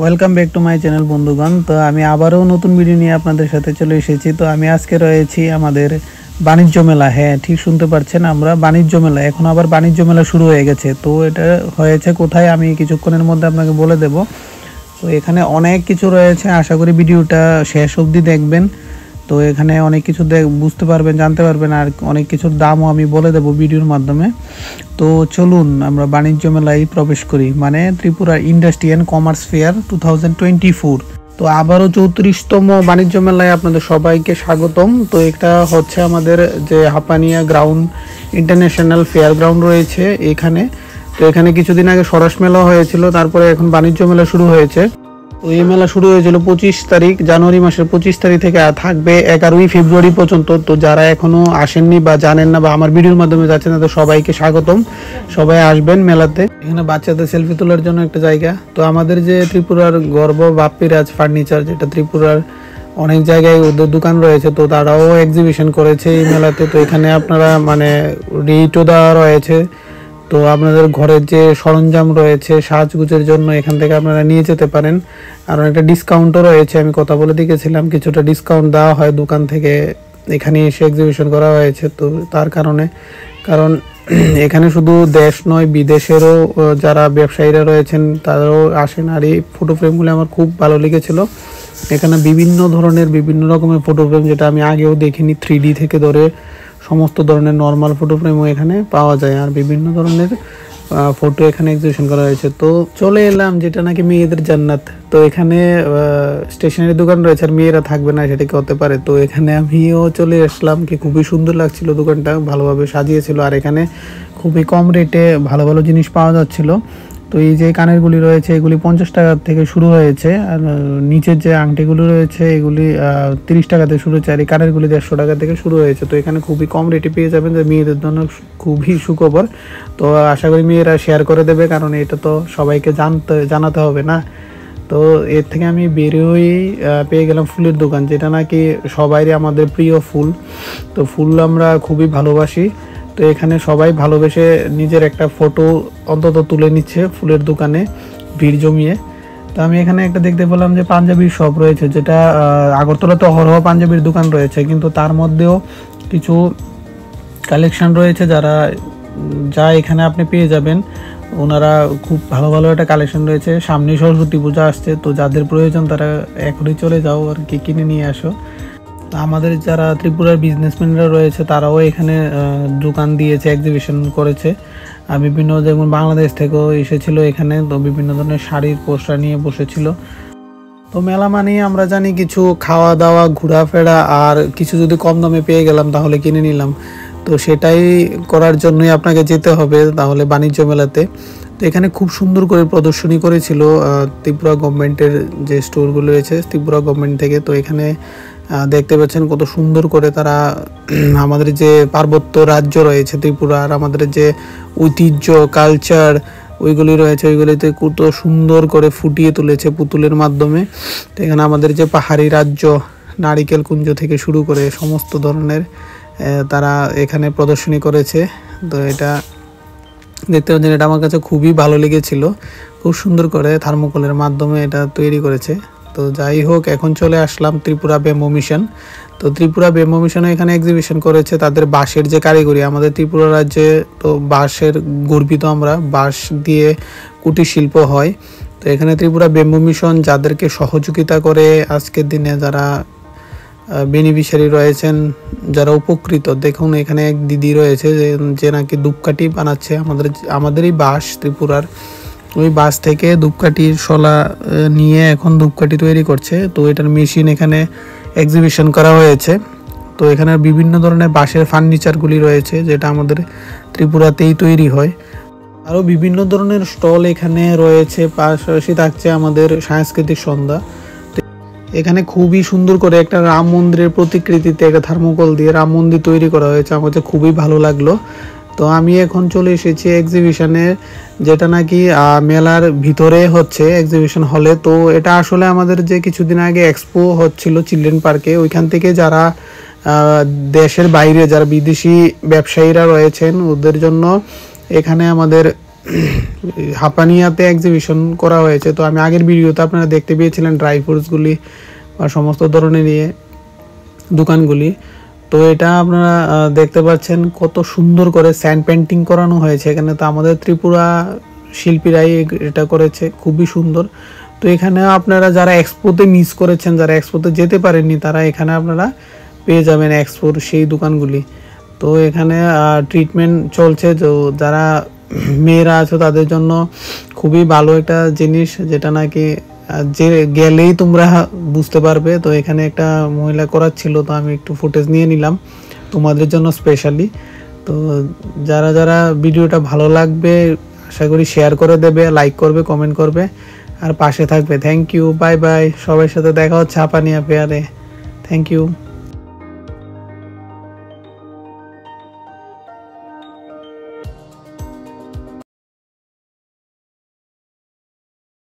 Welcome back to my channel বন্ধুগণ। তো আমি আবারও নতুন ভিডিও নিয়ে আপনাদের সাথে চলে এসেছি। তো আমি আজকে রয়েছি আমাদের বাণিজ্য মেলা। হ্যাঁ, ঠিক শুনতে পাচ্ছেন, আমরা বাণিজ্য মেলা। এখন আবার বাণিজ্য মেলা শুরু হয়ে গেছে। তো এটা হয়েছে কোথায় আমি কিছুক্ষণের মধ্যে আপনাকে বলে দেব। তো এখানে অনেক কিছু রয়েছে, আশা করি ভিডিওটা শেষ অবধি দেখবেন। তো এখানে অনেক কিছু বুঝতে পারবেন, জানতে পারবেন, আর অনেক কিছুর দামও আমি বলে দেব ভিডিওর মাধ্যমে। তো চলুন আমরা বাণিজ্য মেলায় প্রবেশ করি, মানে Tripura industry and commerce fair 2024। তো আবারও 34তম বাণিজ্য মেলায় আপনাদের সবাইকে স্বাগতম। তো এটা হচ্ছে আমাদের যে Hapania ground international fair ground রয়েছে এখানে। তো এখানে কিছুদিন আগে সরাস মেলা হয়েছিল, তারপরে এখন বাণিজ্য মেলা শুরু হয়েছে। তো এই মেলা শুরু হয়েছিল 25 তারিখ, জানুয়ারি মাসের 25 তারিখ থেকে থাকবে 11ই ফেব্রুয়ারি পর্যন্ত। তো যারা এখনো আসেননি বা জানেন না বা আমার ভিডিওর মাধ্যমে যাচ্ছেন, তাদের সবাইকে স্বাগতম। সবাই আসবেন মেলাতে। এখানে বাচ্চাদের সেলফি তোলার জন্য একটা জায়গা। তো আমাদের যে ত্রিপুরার গর্ব বাপ্পিরাজ ফার্নিচার, যেটা ত্রিপুরার অনেক জায়গায় ওদের দোকান রয়েছে, তো তারাও এক্সিবিশন করেছে এই মেলাতে। তো এখানে আপনারা মানে রেটও দেওয়া রয়েছে। তো আপনাদের ঘরের যে সরঞ্জাম রয়েছে সাজগুজের জন্য এখান থেকে আপনারা নিয়ে যেতে পারেন। আর একটা ডিসকাউন্টও রয়েছে, আমি কথা বলে দেখেছিলাম, কিছুটা ডিসকাউন্ট দেওয়া হয় দোকান থেকে। এখানে এসে এক্সিবিশন করা হয়েছে, তো তার কারণে কারণ এখানে শুধু দেশ নয়, বিদেশেরও যারা ব্যবসায়ীরা রয়েছেন তারাও আসেন। আর এই ফটো ফ্রেমগুলো আমার খুব ভালো লেগেছিল। এখানে বিভিন্ন ধরনের বিভিন্ন রকমের ফটো ফ্রেম, যেটা আমি আগেও দেখিনি, 3D থেকে ধরে সমস্ত ধরনের নর্মাল ফটো ফ্রেমও এখানে পাওয়া যায়। আর বিভিন্ন ধরনের ফটো এখানে এক্সিবিশন করা হয়েছে। তো চলে এলাম যেটা নাকি মেয়েদের জান্নাত। তো এখানে স্টেশনারি দোকান রয়েছে, আর মেয়েরা থাকবে না সেটা কি হতে পারে। তো এখানে আমিও চলে আসলাম, কি খুবই সুন্দর লাগছিল, দোকানটা ভালোভাবে সাজিয়েছিল। আর এখানে খুবই কম রেটে ভালো ভালো জিনিস পাওয়া যাচ্ছিল। তো এই যে কানেরগুলি রয়েছে এগুলি 50 টাকা থেকে শুরু হয়েছে, আর নিচের যে আংটিগুলি রয়েছে এগুলি 30 টাকা থেকে শুরু হয়েছে, আর এই কানেরগুলি 150 টাকা থেকে শুরু হয়েছে। তো এখানে খুবই কম রেটে পেয়ে যাবেন, যে মেয়েদের জন্য খুবই সুখবর। তো আশা করি মেয়েরা শেয়ার করে দেবে, কারণ এটা তো সবাইকে জানাতে হবে না। তো এর থেকে আমি বেরোই পেয়ে গেলাম ফুলের দোকান, যেটা নাকি সবারই আমাদের প্রিয় ফুল। তো ফুল আমরা খুবই ভালোবাসি। তো এখানে সবাই ভালোবেসে নিজের একটা ফটো অন্তত তুলে নিচ্ছে ফুলের দোকানে ভিড় জমিয়ে। তো আমি এখানে একটা দেখতে পেলাম যে পাঞ্জাবির শপ রয়েছে, যেটা আগরতলাতে অহরহ পাঞ্জাবির দোকান রয়েছে, কিন্তু তার মধ্যেও কিছু কালেকশন রয়েছে যা এখানে আপনি পেয়ে যাবেন। ওনারা খুব ভালো ভালো একটা কালেকশন রয়েছে। সামনে সরস্বতী পূজা আসছে, তো যাদের প্রয়োজন তারা এখনই চলে যাও আর কি, কিনে নিয়ে আসো। আমাদের যারা ত্রিপুরার বিজনেসম্যানরা রয়েছে তারাও এখানে দোকান দিয়েছে, এক্সিবিশন করেছে। আর বিভিন্ন, যেমন বাংলাদেশ থেকেও এসেছিল এখানে। তো বিভিন্ন ধরনের শাড়ির পোস্টার নিয়ে বসেছিল। তো মেলা মানে আমরা জানি কিছু খাওয়া দাওয়া, ঘোরাফেরা, আর কিছু যদি কম দামে পেয়ে গেলাম তাহলে কিনে নিলাম। তো সেটাই করার জন্যই আপনাকে যেতে হবে তাহলে বাণিজ্য মেলাতে। তো এখানে খুব সুন্দর করে প্রদর্শনী করেছিল ত্রিপুরা গভর্নমেন্টের যে স্টোরগুলো রয়েছে ত্রিপুরা গভর্নমেন্ট থেকে। তো এখানে দেখতে পাচ্ছেন কত সুন্দর করে তারা আমাদের যে পার্বত্য রাজ্য রয়েছে ত্রিপুরা, আর আমাদের যে ঐতিহ্য কালচার ওইগুলি রয়েছে, ওইগুলিতে কত সুন্দর করে ফুটিয়ে তুলেছে পুতুলের মাধ্যমে। তো এখানে আমাদের যে পাহাড়ি রাজ্য, নারিকেল কুঞ্জ থেকে শুরু করে সমস্ত ধরনের তারা এখানে প্রদর্শনী করেছে। তো এটা দেখতে পাচ্ছেন, এটা আমার কাছে খুবই ভালো লেগেছিল। খুব সুন্দর করে থার্মোকলের মাধ্যমে এটা তৈরি করেছে। তো যাই হোক, এখন চলে আসলাম ত্রিপুরা বেম্বো মিশন। তো ত্রিপুরা বেম্বো মিশনে এখানে এক্সিবিশন করেছে তাদের বাঁশের যে কারিগরি। আমাদের ত্রিপুরা রাজ্যে তো বাঁশের গর্বিত, আমরা বাঁশ দিয়ে কুটির শিল্প হয়। তো এখানে ত্রিপুরা বেম্বো মিশন যাদেরকে সহযোগিতা করে আজকের দিনে যারা বেনিফিশিয়ারি রয়েছেন, যারা উপকৃত, দেখুন এখানে এক দিদি রয়েছে যে নাকি ধূপকাঠি বানাচ্ছে আমাদেরই বাঁশ ত্রিপুরার। ওই বাঁশ থেকে ধূপকাঠির শলা নিয়ে এখন ধূপকাঠি তৈরি করছে। তো এটার মেশিন এখানে এক্সিবিশন করা হয়েছে। তো এখানে বিভিন্ন ধরনের বাঁশের ফার্নিচারগুলি রয়েছে, যেটা আমাদের ত্রিপুরাতেই তৈরি হয়। আরও বিভিন্ন ধরনের স্টল এখানে রয়েছে। পাশাপাশি থাকছে আমাদের সাংস্কৃতিক সন্ধ্যা। এখানে খুবই সুন্দর করে একটা রাম মন্দিরের প্রতিকৃতিতে একটা থার্মোকল দিয়ে রাম মন্দির তৈরি করা হয়েছে, আমার কাছে খুবই ভালো লাগলো। তো আমি এখন চলে এসেছি এক্সিবিশনে, যেটা নাকি মেলার ভিতরে হচ্ছে এক্সিবিশন হলে। তো এটা আসলে আমাদের যে কিছুদিন আগে এক্সপো হচ্ছিল চিলড্রেন পার্কে, ওইখান থেকে যারা দেশের বাইরে যারা বিদেশি ব্যবসায়ীরা রয়েছেন ওদের জন্য এখানে আমাদের হাপানিয়াতে এক্সিবিশন করা হয়েছে। তো আমি আগের ভিডিওতে আপনারা দেখতে পেয়েছিলেন ড্রাই ফ্রুটসগুলি বা সমস্ত ধরনের দোকানগুলি। তো এটা আপনারা দেখতে পাচ্ছেন কত সুন্দর করে স্যান্ড পেন্টিং করানো হয়েছে এখানে। তো আমাদের ত্রিপুরা শিল্পীরাই এটা করেছে, খুবই সুন্দর। তো এখানে আপনারা যারা এক্সপোতে মিস করেছেন, যারা এক্সপোতে যেতে পারেননি, তারা এখানে আপনারা পেয়ে যাবেন এক্সপোর সেই দোকানগুলি। তো এখানে ট্রিটমেন্ট চলছে, তো যারা মেয়েরা আছে তাদের জন্য খুবই ভালো একটা জিনিস, যেটা নাকি যে গেলেই তোমরা বুঝতে পারবে। তো এখানে একটা মহিলা করাচ্ছিল, তো আমি একটু ফুটেজ নিয়ে নিলাম তোমাদের জন্য স্পেশালি। তো যারা যারা ভিডিওটা ভালো লাগবে আশা করি শেয়ার করে দেবে, লাইক করবে, কমেন্ট করবে আর পাশে থাকবে। Thank you, bye bye. সবার সাথে দেখা হচ্ছে হাপানিয়া ফেয়ারে। Thank you.